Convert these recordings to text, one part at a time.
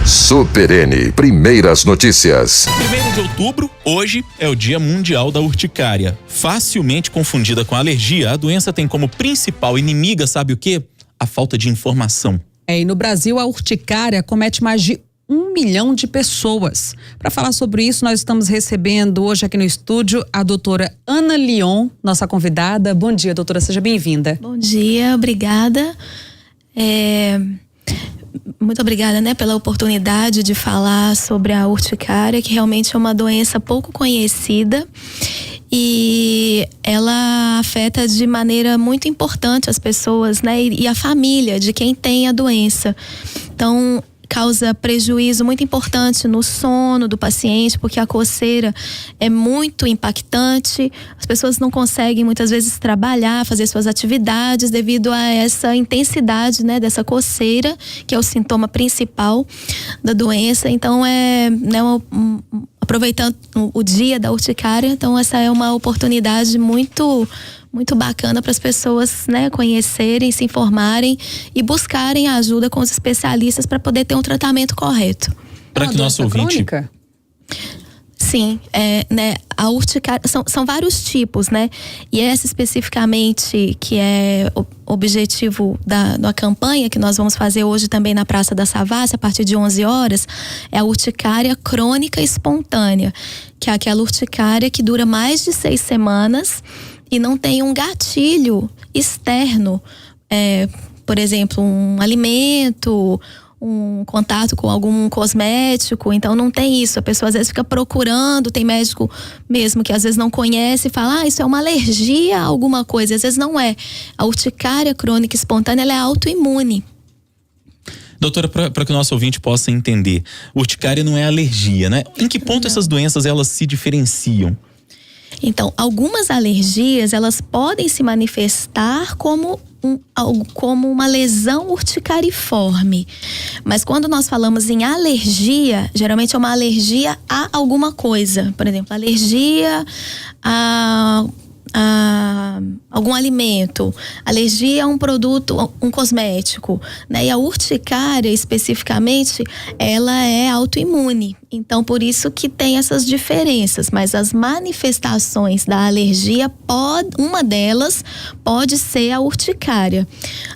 Super N, primeiras notícias. 1º de outubro, hoje, é o Dia Mundial da Urticária. Facilmente confundida com alergia, a doença tem como principal inimiga, sabe o quê? A falta de informação. E no Brasil, a urticária comete mais de 1 milhão de pessoas. Para falar sobre isso, nós estamos recebendo hoje aqui no estúdio a doutora Ana Lyon, nossa convidada. Bom dia, doutora, seja bem-vinda. Bom dia, obrigada. Muito obrigada, pela oportunidade de falar sobre a urticária, que realmente é uma doença pouco conhecida e ela afeta de maneira muito importante as pessoas, e a família de quem tem a doença. Então, causa prejuízo muito importante no sono do paciente, porque a coceira é muito impactante. As pessoas não conseguem muitas vezes trabalhar, fazer suas atividades devido a essa intensidade, dessa coceira, que é o sintoma principal da doença. Então, aproveitando o dia da urticária, então essa é uma oportunidade muito bacana para as pessoas, conhecerem, se informarem e buscarem ajuda com os especialistas para poder ter um tratamento correto. Para que o nosso ouvinte... Crônica? Sim, a urticária são vários tipos, E essa especificamente, que é o objetivo da campanha que nós vamos fazer hoje também na Praça da Savassi, a partir de 11 horas, é a urticária crônica espontânea, que é aquela urticária que dura mais de 6 semanas e não tem um gatilho externo, por exemplo, um alimento, um contato com algum cosmético. Então não tem isso. A pessoa às vezes fica procurando, tem médico mesmo que às vezes não conhece e fala, isso é uma alergia a alguma coisa. Às vezes não é. A urticária crônica espontânea, ela é autoimune. Doutora, para que o nosso ouvinte possa entender, urticária não é alergia, Em que ponto essas doenças elas se diferenciam? Então, algumas alergias, elas podem se manifestar como uma lesão urticariforme. Mas quando nós falamos em alergia, geralmente é uma alergia a alguma coisa. Por exemplo, alergia a algum alimento, alergia a um produto, um cosmético, E a urticária, especificamente, ela é autoimune. Então, por isso que tem essas diferenças. Mas as manifestações da alergia, uma delas pode ser a urticária.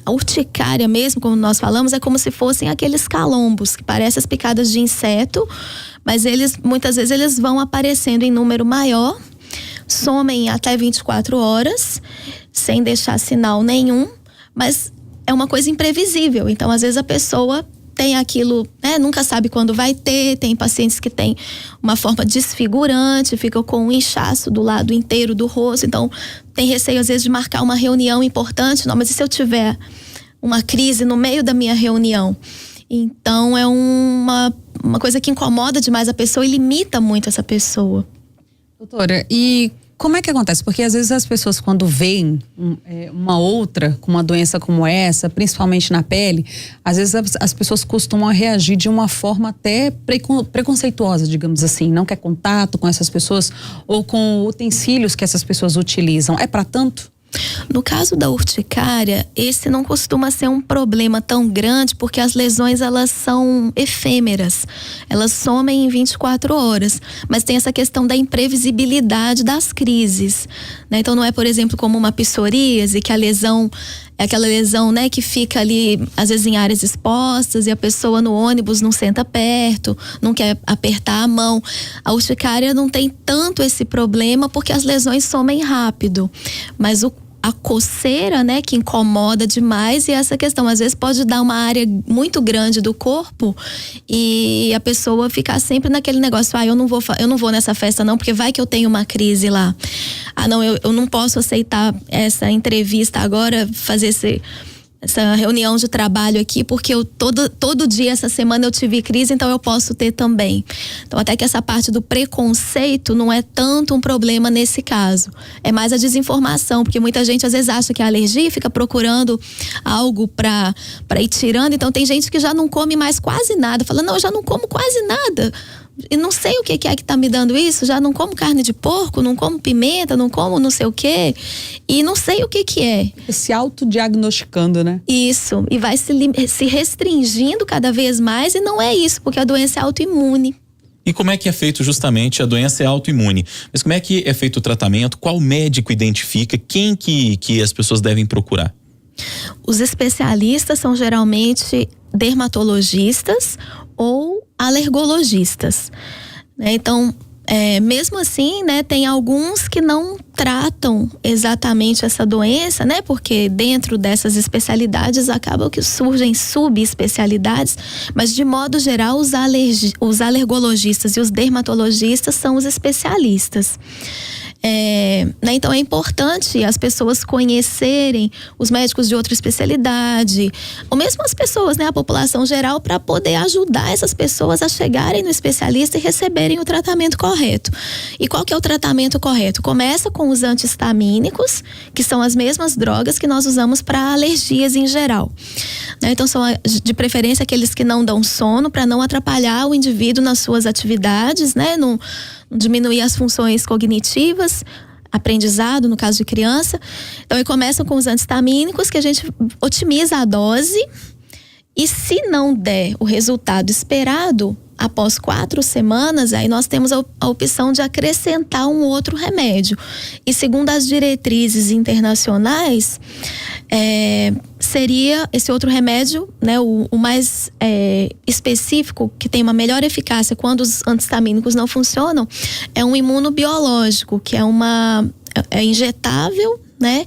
A urticária mesmo, como nós falamos, é como se fossem aqueles calombos, que parecem as picadas de inseto, mas muitas vezes eles vão aparecendo em número maior, somem até 24 horas, sem deixar sinal nenhum, mas é uma coisa imprevisível. Então, às vezes a pessoa tem aquilo, nunca sabe quando vai ter. Tem pacientes que têm uma forma desfigurante, ficam com um inchaço do lado inteiro do rosto. Então, tem receio às vezes de marcar uma reunião importante. Não, mas e se eu tiver uma crise no meio da minha reunião? Então, é uma coisa que incomoda demais a pessoa e limita muito essa pessoa. Doutora, e como é que acontece? Porque às vezes as pessoas, quando veem uma outra com uma doença como essa, principalmente na pele, às vezes as pessoas costumam reagir de uma forma até preconceituosa, digamos assim. Não quer contato com essas pessoas ou com utensílios que essas pessoas utilizam. É para tanto? No caso da urticária, esse não costuma ser um problema tão grande, porque as lesões, elas são efêmeras, elas somem em 24 horas, mas tem essa questão da imprevisibilidade das crises, Então não é, por exemplo, como uma psoríase, que a lesão é aquela lesão, que fica ali, às vezes em áreas expostas, e a pessoa no ônibus não senta perto, não quer apertar a mão. A urticária não tem tanto esse problema, porque as lesões somem rápido. Mas a coceira, que incomoda demais, e essa questão, às vezes pode dar uma área muito grande do corpo e a pessoa ficar sempre naquele negócio, eu não vou nessa festa não, porque vai que eu tenho uma crise lá. Não, eu não posso aceitar essa entrevista agora, fazer essa reunião de trabalho aqui, porque todo dia essa semana eu tive crise, então eu posso ter também. Então, até que essa parte do preconceito não é tanto um problema nesse caso. É mais a desinformação, porque muita gente às vezes acha que é alergia e fica procurando algo para ir tirando. Então, tem gente que já não come mais quase nada. Fala, não, eu já não como quase nada. e não sei o que é que tá me dando isso, já não como carne de porco, não como pimenta, não como não sei o quê, e não sei o que é. Se autodiagnosticando, né? Isso, e vai se restringindo cada vez mais, e não é isso, porque a doença é autoimune. E como é que é feito justamente, a doença é autoimune, mas como é que é feito o tratamento? Qual médico identifica? Quem que as pessoas devem procurar? Os especialistas são geralmente dermatologistas ou alergologistas, né? Então, mesmo assim, né, tem alguns que não tratam exatamente essa doença, né? Porque dentro dessas especialidades acabam que surgem subespecialidades, mas de modo geral os alergologistas e os dermatologistas são os especialistas. Né? Então é importante as pessoas conhecerem os médicos de outra especialidade, ou mesmo as pessoas, né, a população geral, para poder ajudar essas pessoas a chegarem no especialista e receberem o tratamento correto. E qual que é o tratamento correto? Começa com os anti-histamínicos, que são as mesmas drogas que nós usamos para alergias em geral, né? Então são de preferência aqueles que não dão sono, para não atrapalhar o indivíduo nas suas atividades, né? Não diminuir as funções cognitivas, aprendizado, no caso de criança. Então, começam com os anti-histamínicos, que a gente otimiza a dose, e se não der o resultado esperado, após 4 semanas, aí nós temos a opção de acrescentar um outro remédio. E segundo as diretrizes internacionais, seria esse outro remédio, né, o mais específico, que tem uma melhor eficácia quando os anti-histamínicos não funcionam, é um imunobiológico, que é injetável, né?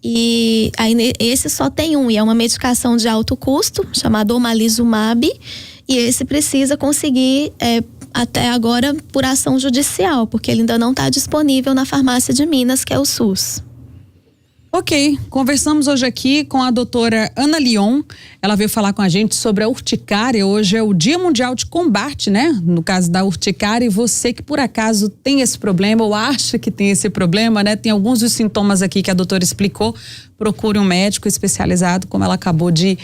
E aí esse só tem um, e é uma medicação de alto custo, chamada omalizumab, e esse precisa conseguir, até agora, por ação judicial, porque ele ainda não está disponível na farmácia de Minas, que é o SUS. Ok, conversamos hoje aqui com a doutora Ana Lyon. Ela veio falar com a gente sobre a urticária. Hoje é o Dia Mundial de Combate, né? No caso da urticária, e você que por acaso tem esse problema ou acha que tem esse problema, né? Tem alguns dos sintomas aqui que a doutora explicou. Procure um médico especializado, como ela acabou de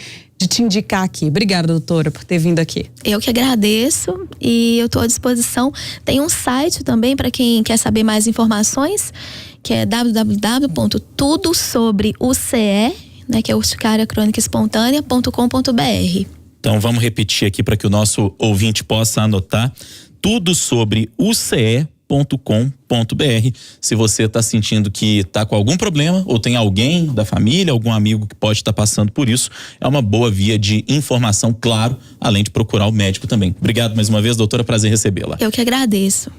te indicar aqui. Obrigada, doutora, por ter vindo aqui. Eu que agradeço, e eu estou à disposição. Tem um site também para quem quer saber mais informações, que é www.tudosobreuce, né, que é urticária crônica espontânea.com.br. Então vamos repetir aqui para que o nosso ouvinte possa anotar: tudo sobre uce.com.br. Se você está sentindo que está com algum problema, ou tem alguém da família, algum amigo que pode estar passando por isso, é uma boa via de informação, claro, além de procurar o médico também. Obrigado mais uma vez, doutora, prazer recebê-la. Eu que agradeço.